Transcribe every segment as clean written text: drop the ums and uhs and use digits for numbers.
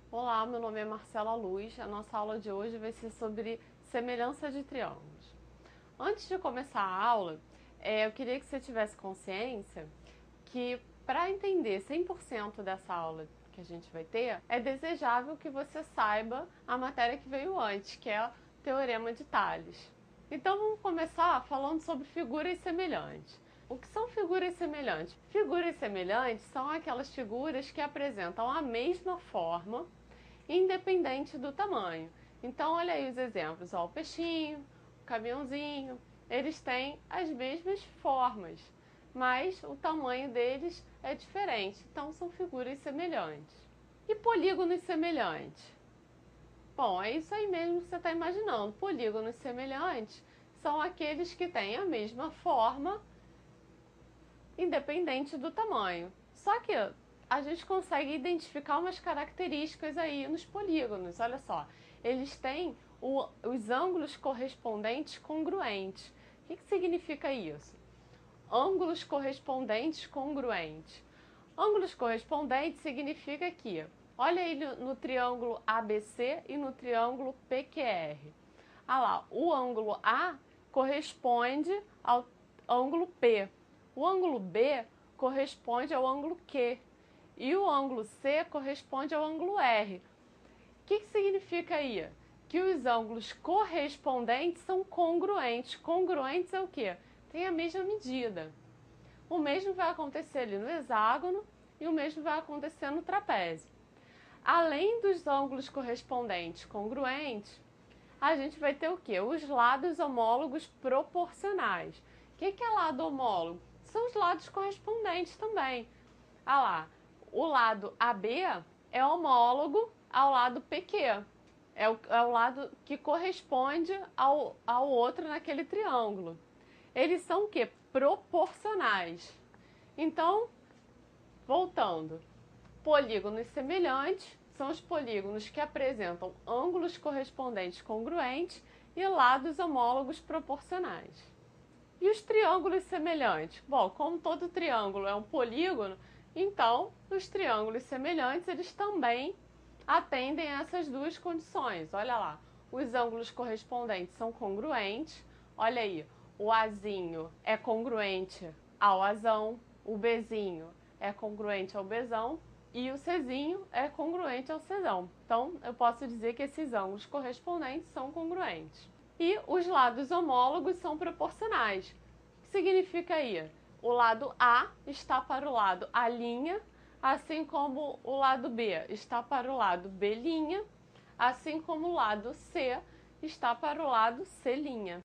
Olá, meu nome é Marcela Luz. A nossa aula de hoje vai ser sobre semelhança de triângulos. Antes de começar a aula, eu queria que você tivesse consciência que para entender 100% dessa aula que a gente vai ter, é desejável que você saiba a matéria que veio antes, que é o Teorema de Tales. Então vamos começar falando sobre figuras semelhantes. O que são figuras semelhantes? Figuras semelhantes são aquelas figuras que apresentam a mesma forma, independente do tamanho. Então olha aí os exemplos, ó, o peixinho, o caminhãozinho, eles têm as mesmas formas, mas o tamanho deles é diferente, então são figuras semelhantes. E polígonos semelhantes? Bom, é isso aí mesmo que você está imaginando. Polígonos semelhantes são aqueles que têm a mesma forma, independente do tamanho. Só que a gente consegue identificar umas características aí nos polígonos. Olha só, eles têm os ângulos correspondentes congruentes. O que significa isso? Ângulos correspondentes congruentes. Ângulos correspondentes significa que, olha aí no triângulo ABC e no triângulo PQR. Ah lá, o ângulo A corresponde ao ângulo P. O ângulo B corresponde ao ângulo Q. E o ângulo C corresponde ao ângulo R. O que significa aí? Que os ângulos correspondentes são congruentes. Congruentes é o quê? Tem a mesma medida. O mesmo vai acontecer ali no hexágono e o mesmo vai acontecer no trapézio. Além dos ângulos correspondentes congruentes, a gente vai ter o quê? Os lados homólogos proporcionais. O que é lado homólogo? São os lados correspondentes também. Ah lá, o lado AB é homólogo ao lado PQ. É o lado que corresponde ao outro naquele triângulo. Eles são o quê? Proporcionais. Então, voltando, polígonos semelhantes são os polígonos que apresentam ângulos correspondentes congruentes e lados homólogos proporcionais. E os triângulos semelhantes? Bom, como todo triângulo é um polígono, então os triângulos semelhantes eles também atendem a essas duas condições. Olha lá, os ângulos correspondentes são congruentes. Olha aí, o Azinho é congruente ao Azão, o Bzinho é congruente ao Bzão e o Czinho é congruente ao Czão. Então, eu posso dizer que esses ângulos correspondentes são congruentes. E os lados homólogos são proporcionais. O que significa aí? O lado A está para o lado A', assim como o lado B está para o lado B', assim como o lado C está para o lado C'.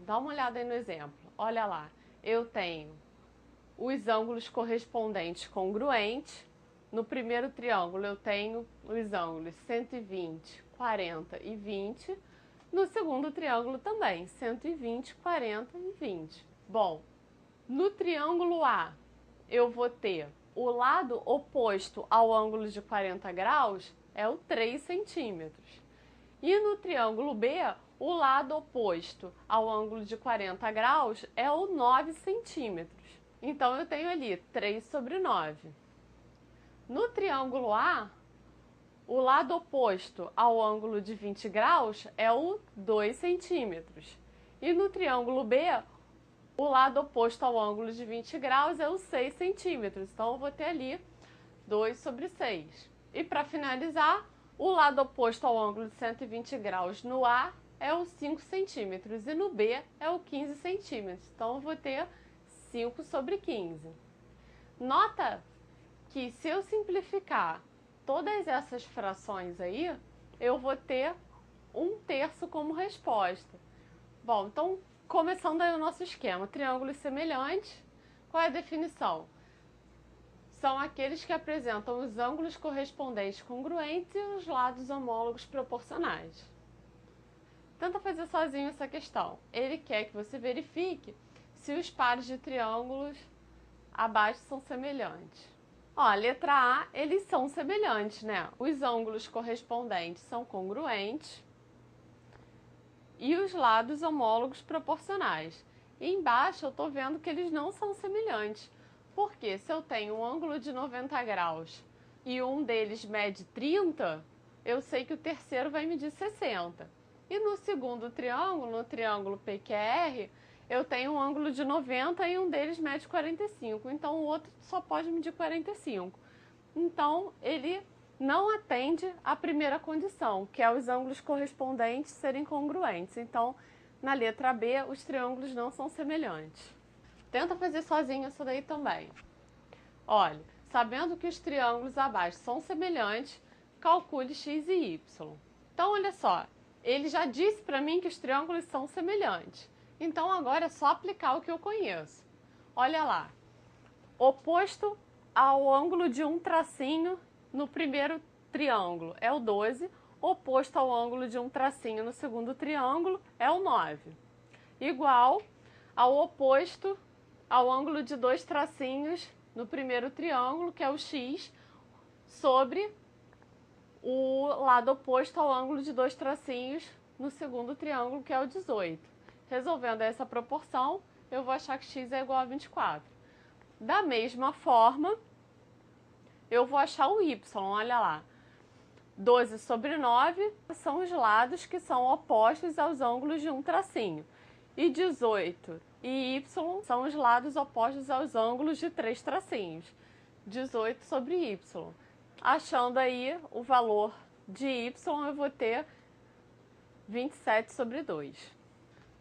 Dá uma olhada aí no exemplo. Olha lá, eu tenho os ângulos correspondentes congruentes. No primeiro triângulo eu tenho os ângulos 120, 40 e 20. No segundo triângulo também, 120, 40 e 20. Bom, no triângulo A eu vou ter o lado oposto ao ângulo de 40 graus é o 3 centímetros. E no triângulo B, o lado oposto ao ângulo de 40 graus é o 9 centímetros. Então eu tenho ali 3 sobre 9. No triângulo A, o lado oposto ao ângulo de 20 graus é o 2 centímetros. E no triângulo B, o lado oposto ao ângulo de 20 graus é o 6 centímetros. Então eu vou ter ali 2 sobre 6. E para finalizar, o lado oposto ao ângulo de 120 graus no A é o 5 centímetros e no B é o 15 centímetros. Então eu vou ter 5 sobre 15. Nota que se eu simplificar todas essas frações aí, eu vou ter 1/3 como resposta. Bom, então começando aí o nosso esquema, triângulos semelhantes, qual é a definição? São aqueles que apresentam os ângulos correspondentes congruentes e os lados homólogos proporcionais. Tenta fazer sozinho essa questão. Ele quer que você verifique se os pares de triângulos abaixo são semelhantes. Ó, letra A, eles são semelhantes, né? Os ângulos correspondentes são congruentes e os lados homólogos proporcionais. E embaixo eu estou vendo que eles não são semelhantes. Porque se eu tenho um ângulo de 90 graus e um deles mede 30, eu sei que o terceiro vai medir 60. E no segundo triângulo, no triângulo PQR, eu tenho um ângulo de 90 e um deles mede 45. Então o outro só pode medir 45. Então ele não atende à primeira condição, que é os ângulos correspondentes serem congruentes. Então, na letra B, os triângulos não são semelhantes. Tenta fazer sozinho isso daí também. Olha, sabendo que os triângulos abaixo são semelhantes, calcule x e y. Então, olha só, ele já disse para mim que os triângulos são semelhantes. Então, agora é só aplicar o que eu conheço. Olha lá, oposto ao ângulo de um tracinho no primeiro triângulo é o 12, oposto ao ângulo de um tracinho no segundo triângulo é o 9. Igual ao oposto ao ângulo de dois tracinhos no primeiro triângulo, que é o x, sobre o lado oposto ao ângulo de dois tracinhos no segundo triângulo, que é o 18. Resolvendo essa proporção, eu vou achar que x é igual a 24. Da mesma forma, eu vou achar o y, olha lá. 12 sobre 9 são os lados que são opostos aos ângulos de um tracinho. E 18 e y são os lados opostos aos ângulos de três tracinhos. 18 sobre y. Achando aí o valor de y, eu vou ter 27 sobre 2.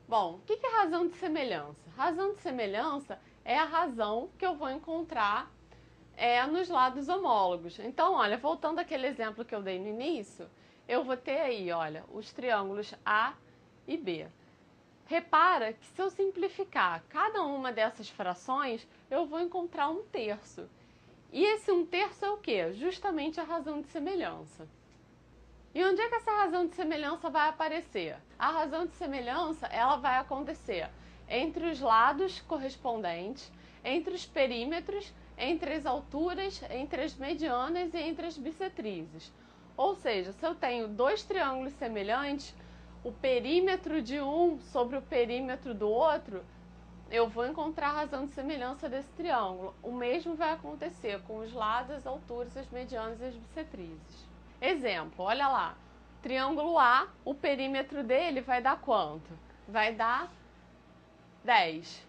Bom, o que é razão de semelhança? Razão de semelhança é a razão que eu vou encontrar nos lados homólogos. Então, olha, voltando àquele exemplo que eu dei no início, eu vou ter aí, olha, os triângulos A e B. Repara que se eu simplificar cada uma dessas frações, eu vou encontrar um terço. E esse um terço é o quê? Justamente a razão de semelhança. E onde é que essa razão de semelhança vai aparecer? A razão de semelhança, ela vai acontecer entre os lados correspondentes, entre os perímetros, entre as alturas, entre as medianas e entre as bissetrizes. Ou seja, se eu tenho dois triângulos semelhantes, o perímetro de um sobre o perímetro do outro, eu vou encontrar a razão de semelhança desse triângulo. O mesmo vai acontecer com os lados, as alturas, as medianas e as bissetrizes. Exemplo, olha lá, triângulo A, o perímetro dele vai dar quanto? Vai dar 10.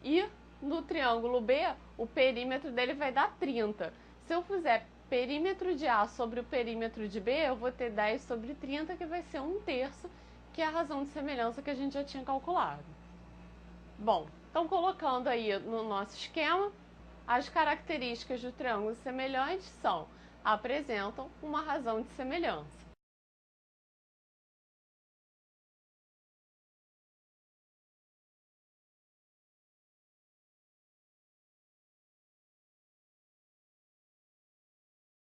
E no triângulo B, o perímetro dele vai dar 30. Se eu fizer perímetro de A sobre o perímetro de B, eu vou ter 10 sobre 30, que vai ser um terço, que é a razão de semelhança que a gente já tinha calculado. Bom, então colocando aí no nosso esquema, as características do triângulo semelhante apresentam uma razão de semelhança.